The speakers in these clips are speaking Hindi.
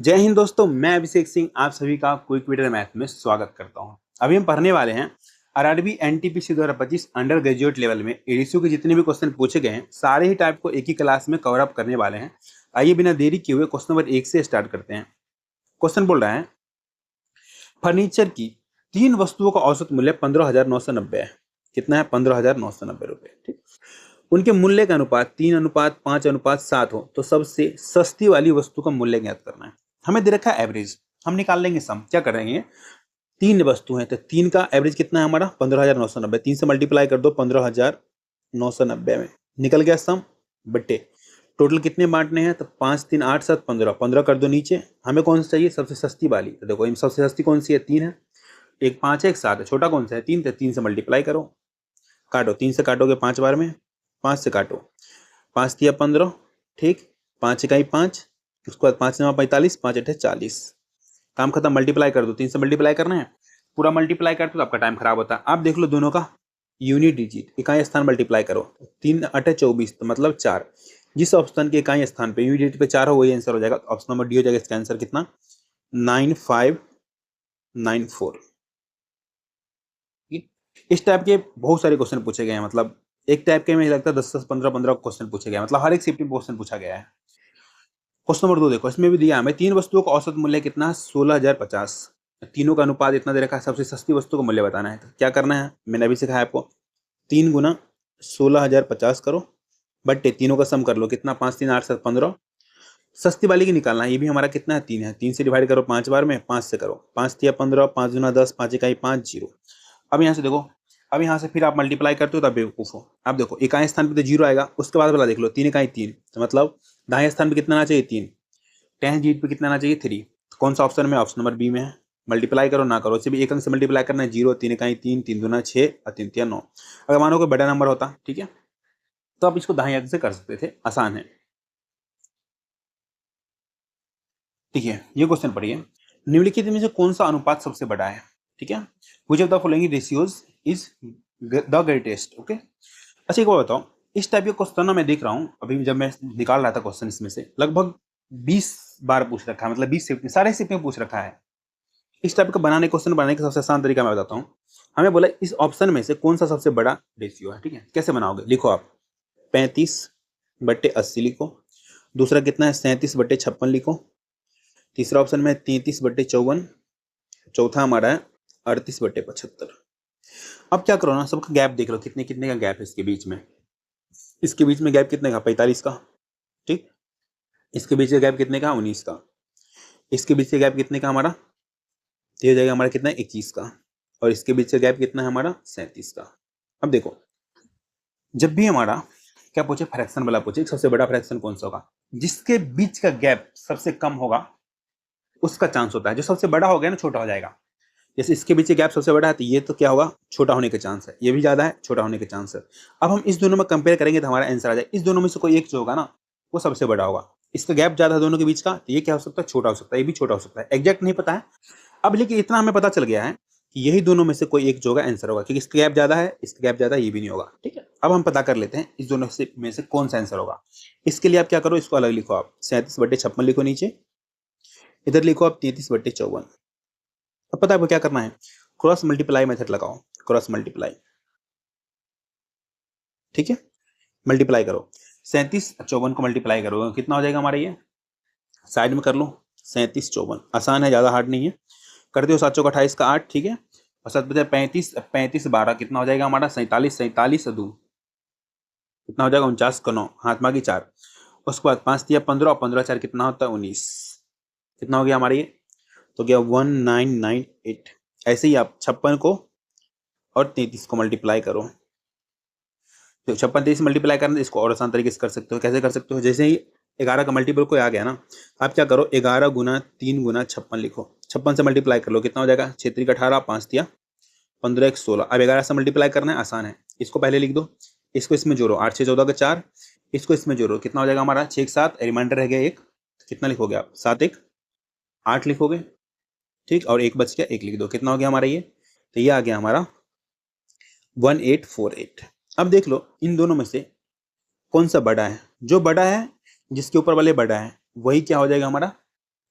जय हिंद दोस्तों, मैं अभिषेक सिंह आप सभी का क्विक वीडियो मैथ में स्वागत करता हूं। अभी हम पढ़ने वाले हैं RRB NTPC 2025 under graduate level में एडीसी के जितने भी क्वेश्चन पूछे गए हैं सारे ही टाइप को एक ही क्लास में कवर अप करने वाले हैं। आइए बिना देरी किए हुए क्वेश्चन नंबर 1 से स्टार्ट करते हैं। क्वेश्चन बोल रहा है फर्नीचर की 3 वस्तुओं का औसत मूल्य 15,990 है। कितना है? 15,990 रुपए। ठीक, उनके मूल्य का अनुपात 3:5:7 हो तो सबसे सस्ती वाली वस्तु का मूल्य ज्ञात करना है। हमें दे रखा है एवरेज, हम निकाल लेंगे सम। क्या करेंगे? 3 वस्तु हैं तो 3 का एवरेज कितना है हमारा? 15,990। 3 से मल्टीप्लाई कर दो 15,990 में, निकल गया सम बट्टे टोटल कितने बांटने हैं तो 5 3 8 7 15 15 कर दो नीचे। हमें कौन सा चाहिए? सबसे सस्ती वाली। तो देखो इन सबसे सस्ती कौन सी है? 3 है। एक 5 है एक 7 है, छोटा कौन सा है? 3। तो 3 से मल्टीप्लाई करो, काटो। 3 से काटोगे 5 बार में, 5 से काटो, 5 तिया 15। ठीक, 5 इकाई 5, उसके बाद 5 9 45, 5 8 40। काम खत्म, मल्टीप्लाई कर दो। 3 से मल्टीप्लाई करना है, पूरा मल्टीप्लाई करते तो आपका टाइम खराब होता है। आप देख लो दोनों का यूनिट डिजिट, इकाई स्थान मल्टीप्लाई करो। 3 8 24 तो मतलब 4। जिस ऑप्शन के इकाई स्थान पे यूनिट डिजिट पे 4 हो वही आंसर हो जाएगा। ऑप्शन नंबर डी हो जाएगा इसका आंसर। कितना? 9594। इस टाइप के बहुत सारे क्वेश्चन पूछे गए हैं। मतलब एक टाइप के में लगता है 10 10 15 15 क्वेश्चन पूछे गए हैं। मतलब हर एक शिफ्ट में क्वेश्चन पूछा गया है। क्वेश्चन नंबर 2 देखो, इसमें भी दिया हमें 3 वस्तुओं का औसत मूल्य कितना है? 16,050। तीनों का अनुपात इतना दे रखा है, सबसे सस्ती वस्तु का मूल्य बताना है। तो क्या करना है? मैंने अभी सिखाया आपको। 3 गुना 16,050 करो बट्टे तीनों का सम कर लो। कितना? 5 3 8 7 15। सस्ती वाली की निकालना है। ये भी हमारा कितना है? 3 है। 3 से डिवाइड करो 5 बार में, 5 से करो। 5 तिया 15, 5 गुना 10, 5 इकाई 5 जीरो। अब यहाँ से देखो, अब यहाँ से फिर आप मल्टीप्लाई करते हो तब बेवकूफ हो। आप देखो इकाई स्थान पे तो जीरो आएगा, उसके बाद वाला देख लो 3 इकाई 3, तो मतलब दाएं स्थान पे कितना आना चाहिए? 3। टेंथ जीट पे कितना आना चाहिए? 3। तो कौन सा ऑप्शन में? ऑप्शन नंबर बी में है। मल्टीप्लाई करो ना करो, इसे भी एक अंक से मल्टीप्लाई करना है। 0 3 इकाई 3, 3 दूना 6 और 3 तिया 9। अगर मानो कोई बड़ा नंबर होता, ठीक है, तो आप इसको दाएं अंक से कर सकते थे, आसान है। ठीक है, ये क्वेश्चन पढ़िए। निम्नलिखित में से कौन सा अनुपात सबसे बड़ा है? ठीक है, which of the following ratios is the greatest. Okay, अच्छा एक बात बताओ, इस टाइप के क्वेश्चन ना मैं देख रहा हूँ अभी जब मैं निकाल रहा था क्वेश्चन, इसमें से लगभग 20 बार पूछ रखा है। मतलब 20 शिफ्ट में, सारे शिफ्ट में पूछ रखा है। इस टाइप का बनाने क्वेश्चन बनाने का सबसे आसान तरीका मैं बताता हूँ। हमें बोला इस ऑप्शन में से कौन सा सबसे बड़ा रेशियो है। ठीक है, कैसे बनाओगे? लिखो आप 35/80 लिखो। दूसरा कितना है? 37/56 लिखो। तीसरा ऑप्शन में 33/54। चौथा हमारा है 38/75। अब क्या करो ना, सबका गैप देख लो, कितने कितने का गैप है इसके बीच में। इसके बीच में गैप कितने का? 45 का। ठीक, इसके बीच का गैप कितने का? 19 का। इसके बीच का गैप कितने का हमारा? तो हो जाएगा हमारा कितना? 21 का। और इसके बीच का गैप कितना है हमारा? 37 का। अब देखो, जब भी हमारा क्या पूछे? फ्रैक्शन वाला पूछे, सबसे बड़ा फ्रैक्शन कौन सा होगा? जिसके बीच का गैप सबसे कम होगा उसका चांस होता है। जो सबसे बड़ा हो गया ना, छोटा हो जाएगा। जैसे इसके बीच गैप सबसे बड़ा है तो ये तो क्या होगा? छोटा होने के चांस है। ये भी ज्यादा है, छोटा होने के चांस है। अब हम इस दोनों में कंपेयर करेंगे तो हमारा आंसर आ जाए। इस दोनों में से कोई एक जो होगा ना, वो सबसे बड़ा होगा। इसका गैप ज्यादा है दोनों के बीच का, तो ये क्या हो सकता है? छोटा हो सकता है। ये भी छोटा हो सकता है, एग्जैक्ट नहीं पता है। अब लेकिन इतना हमें पता चल गया है कि यही दोनों में से कोई एक जो होगा आंसर होगा, क्योंकि इसका गैप ज्यादा है, इसका गैप ज्यादा है, ये भी नहीं होगा। ठीक है, अब हम पता कर लेते हैं इस दोनों में से कौन सा आंसर होगा। इसके लिए आप क्या करो, इसको अलग लिखो। आप 37/56 लिखो नीचे, इधर लिखो आप 33/54। अब पता है आपको क्या करना है? क्रॉस मल्टीप्लाई मेथड लगाओ। क्रॉस मल्टीप्लाई, ठीक है, मल्टीप्लाई करो। 37 54 को मल्टीप्लाई करो, कितना हो जाएगा हमारा? ये साइड में कर लो। 37 54 आसान है, ज्यादा हार्ड नहीं है। करते हो 7 चौक 28 का 8, ठीक है, और 7 बचे 35, 35 12 कितना हो जाएगा हमारा? 47, 47 2 कितना हो जाएगा? 49 का 9, हाथ मांगी 4। उसके बाद 5 तिया 15 और 15 4 कितना होता है? 19। कितना हो गया हमारा? ये तो गया 1998। ऐसे ही आप 56 को और 33 को मल्टीप्लाई करो। तो 56 33 मल्टीप्लाई करना, इसको और आसान तरीके से कर सकते हो। कैसे कर सकते हो? जैसे ही 11 का मल्टीपल कोई आ गया ना, आप क्या करो? 11 गुना 3 गुना 56 लिखो। 56 से मल्टीप्लाई कर लो, कितना हो जाएगा? 6 3 18, 5 तिया 15 1 16। अब 11 से मल्टीप्लाई करना है, आसान है। इसको पहले लिख दो, इसको इसमें जोड़ो। 8 6 14 का 4, इसको इसमें जोड़ो। कितना हो जाएगा हमारा? 6 7, रिमाइंडर रह गया 1। कितना लिखोगे आप? 7 1 8 लिखोगे। ठीक, और 1 बच गया, 1 लिख दो। कितना हो गया हमारा? ये तो ये आ गया हमारा 1848। अब देख लो इन दोनों में से कौन सा बड़ा है। जो बड़ा है, जिसके ऊपर वाले बड़ा है, वही क्या हो जाएगा हमारा?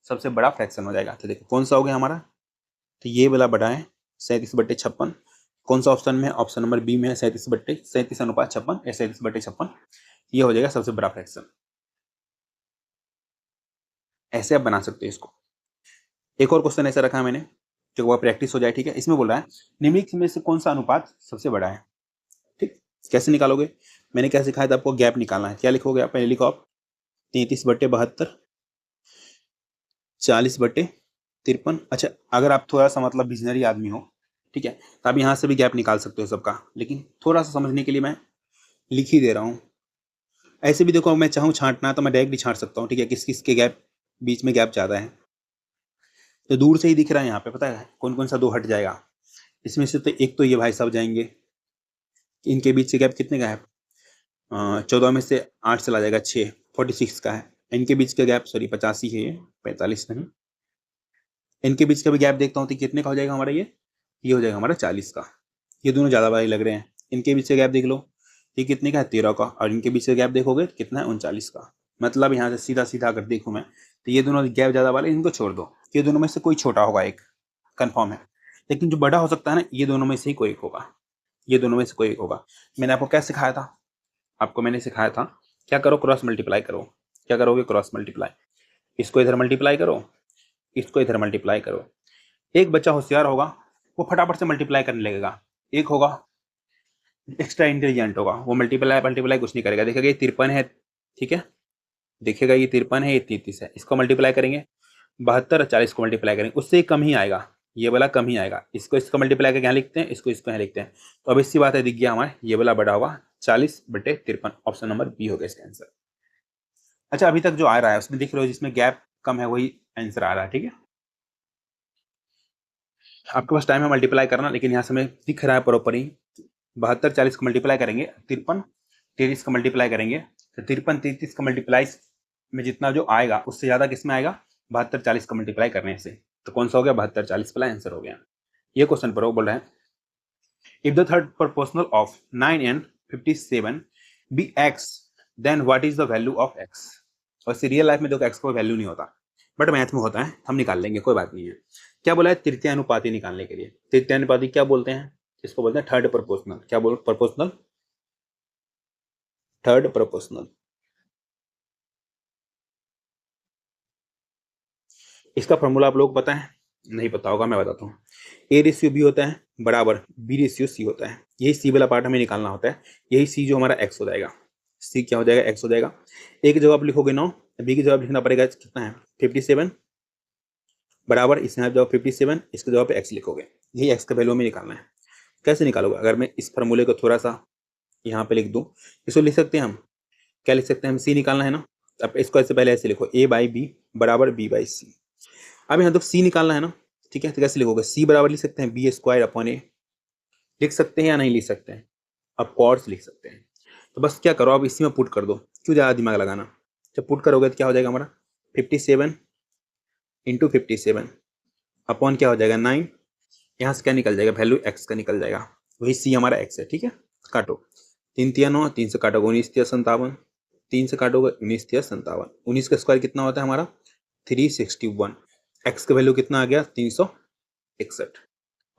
सबसे बड़ा फ्रैक्शन हो जाएगा। तो देखो कौन सा हो गया हमारा, तो ये वाला बड़ा है 37/56। कौन सा ऑप्शन में है, ऑप्शन नंबर बी में है 37/37 या 37/56। ये हो जाएगा सबसे बड़ा फ्रैक्शन। ऐसे आप बना सकते हो इसको। एक और क्वेश्चन ऐसा रखा है मैंने जो वह प्रैक्टिस हो जाए, ठीक है। इसमें बोल रहा है निम्नलिखित में से कौन सा अनुपात सबसे बड़ा है, ठीक। कैसे निकालोगे, मैंने क्या सिखाया था आपको, गैप निकालना है। क्या लिखोगे आप, पहले लिखो आप 33/72, 40/53। अच्छा, अगर आप थोड़ा सा मतलब विजनरी आदमी हो, ठीक है, तो आप यहाँ से भी गैप निकाल सकते हो सबका, लेकिन थोड़ा सा समझने के लिए मैं लिख ही दे रहा हूँ। ऐसे भी देखो, मैं चाहूँ छांटना तो मैं डायरेक्टली छांट सकता हूँ, ठीक है, किस किस के गैप बीच में गैप ज़्यादा है। तो दूर से ही दिख रहा है यहाँ पे, पता है कौन कौन सा दो हट जाएगा। इसमें से तो एक तो ये भाई साहब जाएंगे, इनके बीच से गैप कितने का है, 14 में से 8 चला जाएगा, 6, 46 का है। इनके बीच का गैप, सॉरी 85 है ये, 45 नहीं। इनके बीच का भी गैप देखता हूँ तो कितने का हो जाएगा हमारा, ये हो जाएगा हमारा 40 का। ये दोनों ज़्यादा भारी लग रहे हैं। इनके बीच से गैप देख लो, ये कितने का है, 13 का। और इनके बीच से गैप देखोगे कितना है, 39 का। मतलब यहाँ से सीधा सीधा अगर देखूँ मैं, तो ये दोनों गैप ज़्यादा वाले इनको छोड़ दो, ये दोनों में से कोई छोटा होगा एक, कन्फर्म है। लेकिन जो बड़ा हो सकता है ना, ये दोनों में से ही कोई एक होगा, ये दोनों में से कोई एक होगा। मैंने आपको क्या सिखाया था, आपको मैंने सिखाया था क्या करो, क्रॉस मल्टीप्लाई करो। क्या करोगे, क्रॉस मल्टीप्लाई। इसको इधर मल्टीप्लाई करो, इसको इधर मल्टीप्लाई करो। एक बच्चा होशियार होगा, वो फटाफट से मल्टीप्लाई करने लगेगा। एक होगा एक्स्ट्रा इंटेलिजेंट होगा, वो मल्टीप्लाई मल्टीप्लाई कुछ नहीं करेगा, देखेगा ये 53 है, ठीक है, देखेगा ये 53 है, ये 33 है, इसको मल्टीप्लाई करेंगे 72 और 40 को मल्टीप्लाई करेंगे, उससे कम ही आएगा, ये वाला कम ही आएगा। इसको इसको मल्टीप्लाई करके यहाँ लिखते हैं, इसको इसको यहाँ लिखते हैं। तो अब इसी बात है, दिख गया हमारे ये वाला बड़ा होगा 40/53। ऑप्शन नंबर बी हो गया इसका आंसर। अच्छा, अभी तक जो आ रहा है उसमें दिख रहे हो, जिसमें गैप कम है वही आंसर आ रहा है, ठीक है। आपके पास टाइम है मल्टीप्लाई करना, लेकिन यहाँ से हमें दिख रहा है प्रॉपर ही। 72 40 को मल्टीप्लाई करेंगे, 53 33 का मल्टीप्लाई करेंगे, तो 53 33 का मल्टीप्लाई में जितना जो आएगा उससे ज्यादा किस में आएगा, 72 40 का मल्टीप्लाई करने से। तो कौन सा हो गया, 72 40 वाला आंसर हो गया। ये क्वेश्चन पर वो बोल रहे हैं if the third proportional of 9 and 57 B x, then what is the value of x. और रियल लाइफ में देखो एक्स का कोई वैल्यू नहीं होता, बट मैथ में होता है, हम निकाल लेंगे, कोई बात नहीं है। क्या बोला है, तृतीय अनुपाती निकालने के लिए। तृतीय अनुपाती क्या बोलते हैं, इसको बोलते हैं थर्ड प्रोपोर्शनल। क्या बोल, प्रोपोर्शनल, थर्ड प्रोपोर्शनल। इसका फॉर्मूला आप लोग पता है, नहीं पता होगा, मैं बताता हूँ। ए रेशियो बी होता है बराबर बी रेशियो सी होता है। यही सी वाला पार्ट हमें निकालना होता है, यही सी जो हमारा एक्स हो जाएगा। सी क्या हो जाएगा, एक्स हो जाएगा। एक जगह आप लिखोगे 9, बी की जगह लिखना पड़ेगा कितना है, 57 बराबर, इसमें आप जवाब 57, इसके जवाब पे एक्स लिखोगे। यही एक्स का वैल्यू में निकालना है। कैसे निकालोगे, अगर मैं इस फॉर्मूले को थोड़ा सा यहाँ पे लिख दूँ, इसको लिख सकते हैं हम, क्या लिख सकते हैं हम, सी निकालना है ना। अब इसको ऐसे पहले ऐसे लिखो, ए बाई बी बराबर बी बाई सी। अब यहाँ तो सी निकालना है ना, ठीक है, तो कैसे लिखोगे, सी बराबर लिख सकते हैं बी स्क्वायर अपॉन ए, लिख सकते हैं या नहीं लिख सकते हैं, अब कॉर्स लिख सकते हैं। तो बस क्या करो, अब इसी में पुट कर दो, क्यों ज़्यादा दिमाग लगाना। जब पुट करोगे तो क्या हो जाएगा हमारा, 57 इंटू 57 अपॉन क्या हो जाएगा 9, यहाँ से क्या निकल जाएगा, वैल्यू एक्स का निकल जाएगा, वही सी हमारा एक्स है, ठीक है। काटो, 3 तिया 9, 3 से काटोगे 19 तिया 57, 3 से काटोगे 19 तिया 57, 19 का स्क्वायर कितना होता है हमारा 361। एक्स का वैल्यू कितना आ गया 361।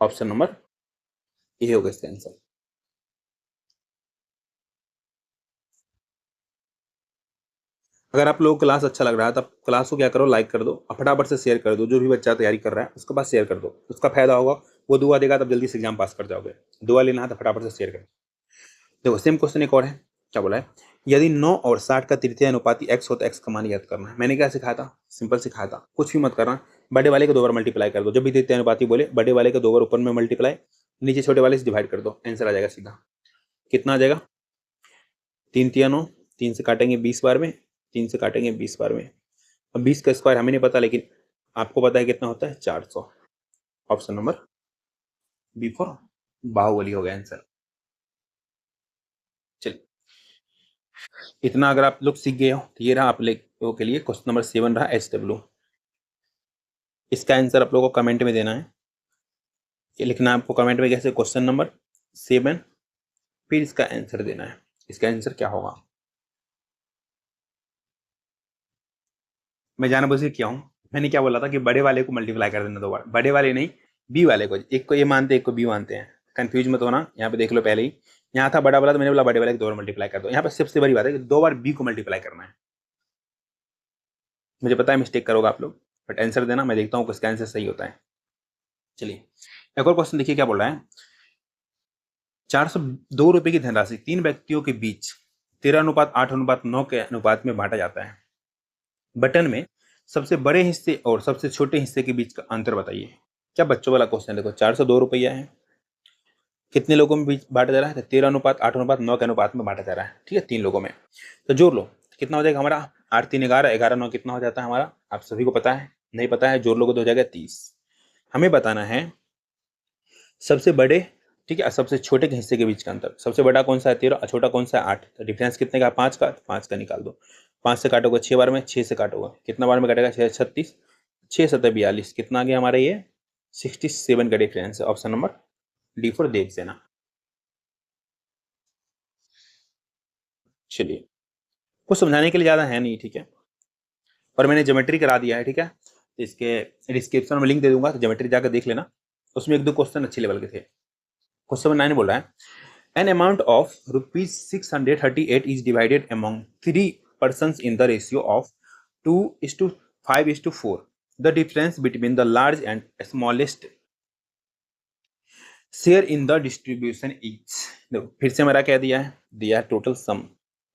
ऑप्शन नंबर ए होगा इसका आंसर। अगर आप लोगों को क्लास अच्छा लग रहा है तब क्लास को क्या करो, लाइक कर दो और फटाफट से शेयर कर दो। जो भी बच्चा तैयारी कर रहा है उसके पास शेयर कर दो, उसका फायदा होगा, वो दुआ देगा तब जल्दी से एग्जाम पास कर जाओगे। दुआ लेना है तो फटाफट से शेयर कर। देखो सेम क्वेश्चन एक और है, क्या बोला है, यदि 9 और 60 का तृतीय अनुपाती एक्स हो तो एक्स का मान याद करना है। मैंने क्या सिखाया था, सिंपल सिखाया था, कुछ भी मत करना, बड़े वाले को 2 बार मल्टीप्लाई कर दो। जब भी तृतीय अनुपाती बोले, बड़े वाले को 2 बार ऊपर में मल्टीप्लाई, नीचे छोटे वाले से डिवाइड कर दो, आंसर आ जाएगा सीधा। कितना आ जाएगा, 3 तिया 9, 3 से काटेंगे 20 बार में, 3 से काटेंगे 20 बार में। अब 20 का स्क्वायर हमें नहीं पता, लेकिन आपको पता है कितना होता है 400। Option number B for Baahubali हो गया आंसर। चलिए, इतना अगर आप लोग सीख गए हो तो ये रहा आप लोगों के लिए क्वेश्चन नंबर 7 रहा SW। इसका आंसर आप लोगों को कमेंट में देना है, ये लिखना है आपको कमेंट में कैसे, क्वेश्चन नंबर 7, फिर इसका आंसर देना है। इसका आंसर क्या होगा, मैं जानबूझ के किया हूँ, मैंने क्या बोला था कि बड़े वाले को मल्टीप्लाई कर देना 2 बार, बड़े वाले नहीं, बी वाले को, एक को ये मानते हैं एक को बी मानते हैं, कंफ्यूज मत होना। यहाँ पे देख लो पहले ही, यहाँ था बड़ा वाला तो मैंने बोला बड़े वाले को 2 बार मल्टीप्लाई कर दो। यहाँ पे सबसे बड़ी बात है कि 2 बार बी को मल्टीप्लाई करना है। मुझे पता है मिस्टेक करोगे आप लोग, बट आंसर देना, मैं देखता हूँ किसका आंसर सही होता है। चलिए एक और क्वेश्चन देखिए क्या बोल रहा है। 402 रुपए की धनराशि 3 व्यक्तियों के बीच 13:8:9 के अनुपात में बांटा जाता है। बटन में सबसे बड़े हिस्से और सबसे छोटे हिस्से के बीच का अंतर बताइए। क्या बच्चों वाला क्वेश्चन, देखो 402 रुपया है, कितने लोगों में बीच बांटा जा रहा है, 13:8:9 के अनुपात में बांटा जा रहा है, ठीक है, 3 लोगों में। तो जोड़ लो कितना हो जाएगा हमारा, 8 3 11, 11 9 कितना हो जाता है हमारा, आप सभी को पता है, नहीं पता है जोड़ लोगे तो हो जाएगा 30। हमें बताना है सबसे बड़े, ठीक है, सबसे छोटे के हिस्से के बीच का अंतर। सबसे बड़ा कौन सा है 13 और छोटा कौन सा है 8, तो डिफरेंस कितने का, 5 का, 5 का निकाल दो। 5 से काटोगे 6 बार में, 6 से काटोगे कितना बार में कटेगा, 6 36, 6 7 42, कितना आ गया हमारा ये 67 का डिफरेंस है। ऑप्शन नंबर डी फॉर देख देना। चलिए कुछ समझाने के लिए ज़्यादा है नहीं, ठीक है, और मैंने ज्योमेट्री करा दिया है, ठीक है, तो इसके डिस्क्रिप्शन में लिंक दे दूंगा, तो ज्योमेट्री जाकर देख लेना, उसमें 1 2 क्वेश्चन अच्छे लेवल के थे। क्वेश्चन 9 बोल रहा है an amount of rupees 638 is divided among 3 persons in the ratio of 2:5:4. The difference between the large and smallest share in the distribution is, देखो फिर से मेरा क्या दिया है टोटल सम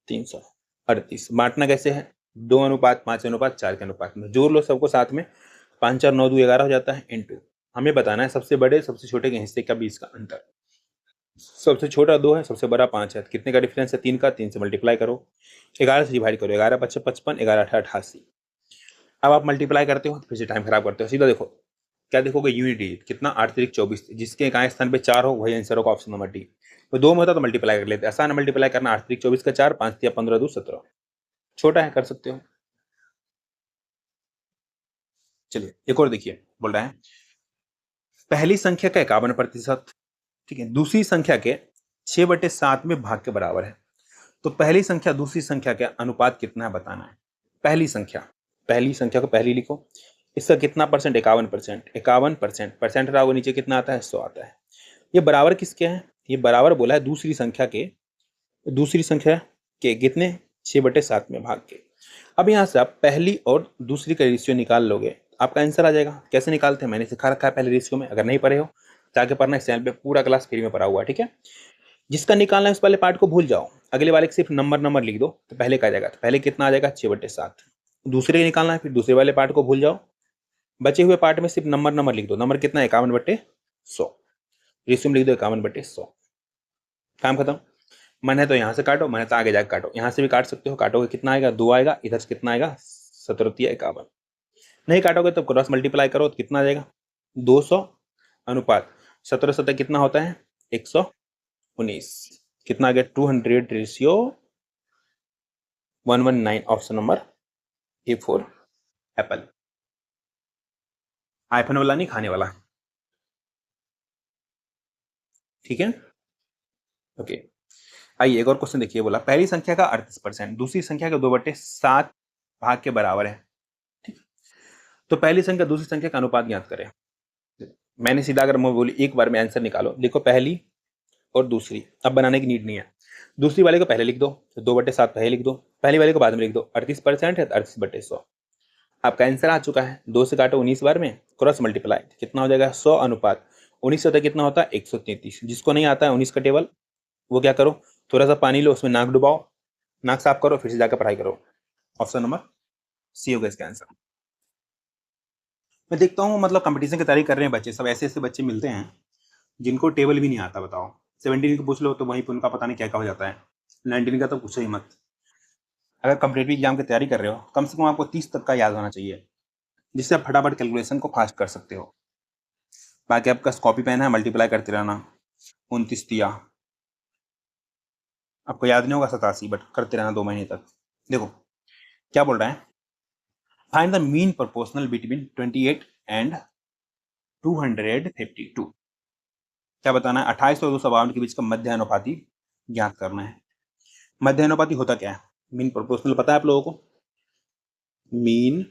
338। बांटना कैसे है, 2:5:4 के अनुपात में। जोड़ लो सबको साथ में, 5 4 9 2 11 हो जाता है, इनटू हमें बताना है सबसे बड़े सबसे छोटे के हिस्से का बीच का अंतर। सबसे छोटा 2 है, सबसे बड़ा 5 है, कितने का डिफरेंस है 3 का, 3 से मल्टीप्लाई करो, 11 से डिवाइड करो, 11 5 55, 11 8 88। अब आप मल्टीप्लाई करते हो फिर से टाइम खराब करते हो, सीधा देखो क्या देखोगे, यूनिट डिजिट कितना 8 3 24, जिसके एक स्थान पे 4 हो वही आंसर होगा, ऑप्शन नंबर डी। तो 2 में होता तो मल्टीप्लाई कर लेते, आसान है मल्टीप्लाई करना, 8 3 24 का 4, 5 3 15 2 17, छोटा है कर सकते हो। चलिए एक और देखिए, बोल रहा है पहली संख्या का 51%, ठीक है, दूसरी संख्या के 6/7 में भाग के बराबर है। तो पहली संख्या दूसरी संख्या का अनुपात कितना है बताना है। पहली संख्या को पहली लिखो, इसका कितना परसेंट, 51%, 51%, परसेंट रहा नीचे कितना आता है 100 आता है। ये बराबर किसके है, ये बराबर बोला है दूसरी संख्या के कितने, 6/7 में भाग के। अब यहाँ से आप पहली और दूसरी का रेशियो निकाल लोगे, आपका आंसर आ जाएगा। कैसे निकालते हैं मैंने सिखा रखा है पहले रेशियो में, अगर नहीं पढ़े हो जाके पढ़ना, इस चैनल पे पूरा क्लास फ्री में पढ़ा हुआ है, ठीक है। जिसका निकालना है उस वाले पार्ट को भूल जाओ, अगले वाले सिर्फ नंबर लिख दो, तो पहले का आ जाएगा, तो पहले कितना आ जाएगा 6/7। दूसरे निकालना है, फिर दूसरे वाले पार्ट को भूल जाओ, बचे हुए पार्ट में सिर्फ नंबर लिख दो, नंबर कितना है 51/100, रेशियो में लिख दो 51/100, काम खत्म। मन है तो यहाँ से काटो, मन है तो आगे जाकर काटो, यहाँ से भी काट सकते हो, काटोगे कितना आएगा 2 आएगा, इधर से कितना आएगा 17×51। नहीं काटोगे तो क्रॉस मल्टीप्लाई करो तो कितना आ जाएगा 200 अनुपात 17 17 कितना होता है 119, कितना आ गया 200:119, option number A for Apple. IPhone वाला नहीं, खाने वाला, ठीक है, ओके। आइए एक और क्वेश्चन देखिए, बोला पहली संख्या का 38% दूसरी संख्या का 2/7 भाग के बराबर है, ठीक। तो पहली संख्या दूसरी संख्या का अनुपात ज्ञात करें। मैंने सीधा अगर मैं बोली एक बार में आंसर निकालो, देखो पहली और दूसरी, अब बनाने की नीड नहीं है। दूसरी वाले को पहले लिख दो, तो 2/7 पहले लिख दो, पहली वाले को बाद में लिख दो, 38% है तो 38/100। आपका आंसर आ चुका है, 2 से काटो 19 बार में, क्रॉस मल्टीप्लाई कितना हो जाएगा 100 अनुपात 19 होता है कितना होता है 133। जिसको नहीं आता है 19 का टेबल, वो क्या करो, थोड़ा सा पानी लो, उसमें नाक डुबाओ, नाक साफ करो, फिर से जाकर पढ़ाई करो। ऑप्शन नंबर सी होगा इसका आंसर। मैं देखता हूँ मतलब कंपटीशन की तैयारी कर रहे हैं बच्चे सब, ऐसे ऐसे बच्चे मिलते हैं जिनको टेबल भी नहीं आता, बताओ 17 को पूछ लो तो वहीं पर उनका पता नहीं क्या क्या हो जाता है, 19 का तो पूछो ही मत। अगर कॉम्पिटेटिव एग्जाम की तैयारी कर रहे हो कम से कम आपको 30 तक का याद होना चाहिए, जिससे आप फटाफट कैलकुलेशन को फास्ट कर सकते हो। बाकी आपका कॉपी पेन है, मल्टीप्लाई करते रहना, 29 दिया, आपको याद नहीं होगा 87, बट करते रहना 2 महीने तक। देखो क्या बोल रहा है, find the mean proportional between 28 and 252। क्या बताना है, 28 और 252 के बीच का मध्य अनुपाती ज्ञात करना है। मध्य अनुपाती होता क्या है, मीन प्रोपोर्शनल पता है आप लोगों को, मीन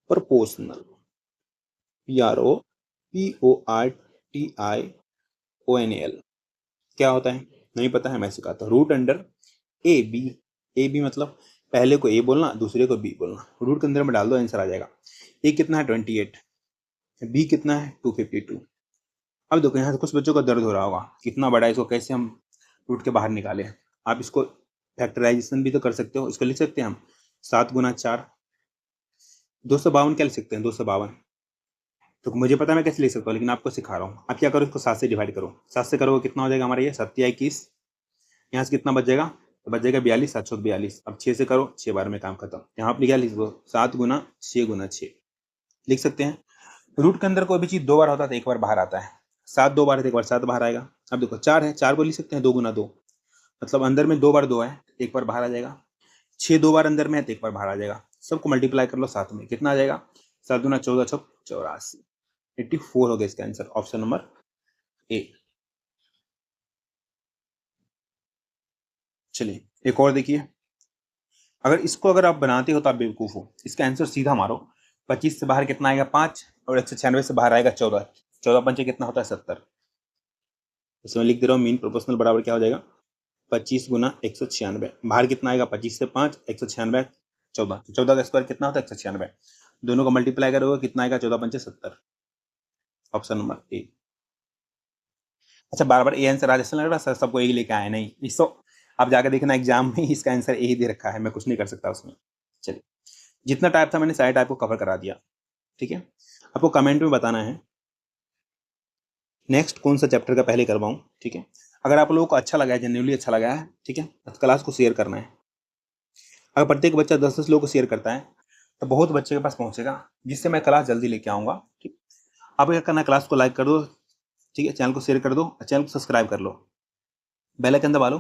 प्रोपोर्शनल, PROPORTIONAL क्या होता है? नहीं पता है, मैं सिखाता हूँ। Root under A B, A B मतलब पहले को ए बोलना, दूसरे को बी बोलना। रूट के अंदर में डाल दो, आंसर आ जाएगा। ए कितना है? 28। बी कितना है? 252। अब देखो यहाँ से कुछ बच्चों का दर्द हो रहा होगा, कितना बड़ा है, इसको कैसे हम रूट के बाहर निकालें। आप इसको फैक्टराइजेशन भी तो कर सकते हो। इसको लिख सकते हैं हम 7 गुना 4, 252 क्या लिख सकते हैं? 252। तो मुझे पता है मैं कैसे लिख सकता हूँ, लेकिन आपको सिखा रहा हूँ। आप क्या करो, इसको 7 से डिवाइड करो। 7 से करोगे कितना हो जाएगा हमारा? ये 7 या 21। यहाँ से कितना बच जाएगा? तो बच जाएगा 42, 742। अब 6 से करो, 6 बार में काम खत्म। यहाँ पर क्या लिख दो? 7 गुना 6 गुना 6 लिख सकते हैं। रूट के अंदर कोई भी चीज 2 बार होता है तो 1 बार बाहर आता है। 7 2 बार है तो 1 बार 7 बाहर आएगा। अब देखो 4 है, 4 को लिख सकते हैं 2 गुना 2, मतलब अंदर में 2 बार 2 है, 1 बार बाहर आ जाएगा। 6 2 बार अंदर में है तो 1 बार बाहर आ जाएगा। सबको मल्टीप्लाई कर लो साथ में, कितना आ जाएगा? 7 दूना 14 छक 84, 84 हो गया इसका आंसर, ऑप्शन नंबर ए। चलिए एक और देखिए। अगर आप बनाते हो तो आप बेवकूफ हो। इसका आंसर सीधा मारो। 25 से बाहर कितना आएगा? 5, और 196 से बाहर आएगा 14। 14 पंचे कितना होता है? 70। इसमें लिख दे रहा हूँ मीन प्रोपोर्शनल बराबर क्या हो जाएगा? 25 गुना 196। बाहर कितना आएगा? 25 से 5, 196 14। 14 का स्क्वायर कितना होता है? 196। दोनों को मल्टीप्लाई करोगे कितना आएगा? 14 पंचे 70, ऑप्शन नंबर ए। अच्छा बार बार ए आंसर आज ऐसा लग रहा है सर सबको ए लेके आए, नहीं इसको आप जाकर देखना एग्जाम में, इसका आंसर ए ही दे रखा है, मैं कुछ नहीं कर सकता उसमें। चलिए जितना टाइप था मैंने सारे टाइप को कवर करा दिया, ठीक है। आपको कमेंट में बताना है नेक्स्ट कौन सा चैप्टर का पहले करवाऊं, ठीक है। अगर आप लोगों को अच्छा लगा है, जेन्युइनली अच्छा लगा है, ठीक है, तो क्लास को शेयर करना है। अगर प्रत्येक बच्चा 10-10 लोगों को शेयर करता है तो बहुत बच्चे के पास पहुंचेगा, जिससे मैं क्लास जल्दी लेके आऊँगा, ठीक। आप क्या करना है, क्लास को लाइक कर दो, ठीक है, चैनल को शेयर कर दो, चैनल को सब्सक्राइब कर लो, बेल आइकन दबा लो।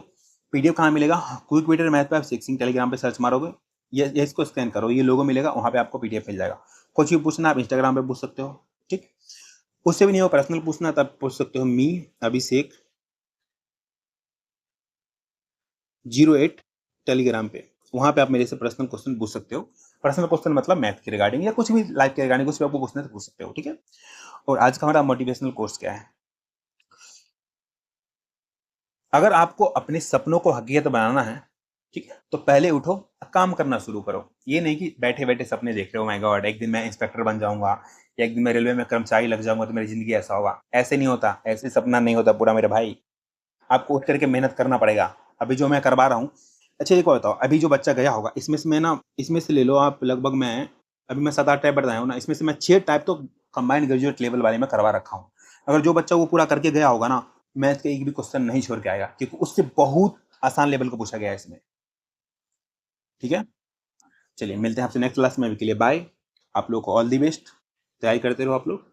पीडीएफ कहाँ मिलेगा? क्विक वीडियो मैथ पे आप सीखिंग टेलीग्राम पे सर्च मारोगे, ये इसको स्कैन करो, ये लोगो मिलेगा, वहाँ पे आपको पीडीएफ मिल जाएगा। कुछ भी पूछना आप इंस्टाग्राम पे पूछ सकते हो, ठीक। उससे भी नहीं हो पर्सनल पूछना तब पूछ सकते हो मी अभिषेक 08 टेलीग्राम पे, वहाँ पे आप मेरे से पर्सनल क्वेश्चन पूछ सकते हो। पर्सनल क्वेश्चन मतलब मैथ के रिगार्डिंग या कुछ भी लाइफ के रिगार्डिंग, कुछ भी आपको पूछना है तो पूछ सकते हो, ठीक है। और आज का हमारा मोटिवेशनल कोर्स क्या है? अगर आपको अपने सपनों को हकीकत बनाना है, ठीक है, तो पहले उठो, काम करना शुरू करो। ये नहीं कि बैठे बैठे सपने देख रहे हो, माय गॉड एक दिन मैं इंस्पेक्टर बन जाऊंगा या एक दिन मैं रेलवे में कर्मचारी लग जाऊंगा तो मेरी जिंदगी ऐसा होगा। ऐसे नहीं होता, ऐसे सपना नहीं होता पूरा मेरे भाई। आपको उठ करके मेहनत करना पड़ेगा। अभी जो मैं करवा रहा हूँ, अच्छा एक और बताओ, अभी जो बच्चा गया होगा इसमें से मैं ना, इसमें से ले लो आप लगभग, मैं अभी मैं 7-8 टाइप बताया हूँ ना, इसमें से मैं 6 टाइप तो कंबाइंड ग्रेजुएट लेवल वाले में करवा रखा हूँ। अगर जो बच्चा वो पूरा करके गया होगा ना, मैथ का एक भी क्वेश्चन नहीं छोड़ के आएगा, क्योंकि उससे बहुत आसान लेवल को पूछा गया है इसमें, ठीक है। चलिए मिलते हैं आपसे नेक्स्ट क्लास में, अभी के लिए बाय। आप लोग को ऑल दी बेस्ट, तैयारी करते रहो आप लोग।